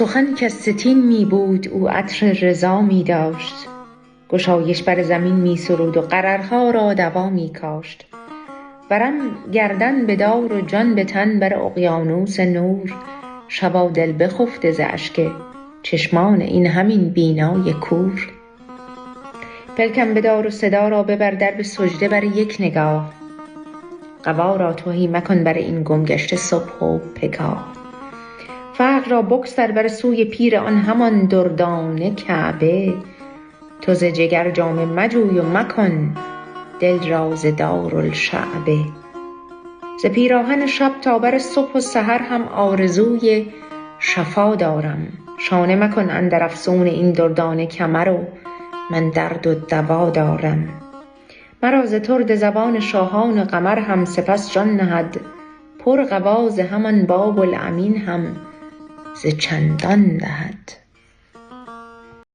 سخن کز ستین می بود او عطر رضا می داشت، گشایش بر زمین می سرود و قررها را دوا می کاشت. ورم گردن به دار و جان به تن بر اقیانوس نور، شبا دل بخفته ز اشک چشمان این همین بینای کور. پلکم بدار و صدا را ببر در به سجده بر یک نگاه، قبا را تهی مکن بر این گم گشته صبح و پگاه. فقر را بگسل بر سوی پیر آن همان دردانه کعبه، تو ز جگر جامه مجوی و مکن دل را ز دارالشعبه. ز پیراهن شب تا بر صبح و سحر هم آرزوی شفا دارم، شانه مکن اندر افسون این دردانه کمر و من درد و دوا دارم. مرا ز درد زبان شاهان قمر هم سپس جان نهد پر قبا، ز همان باب الامین هم ز چندان دهد.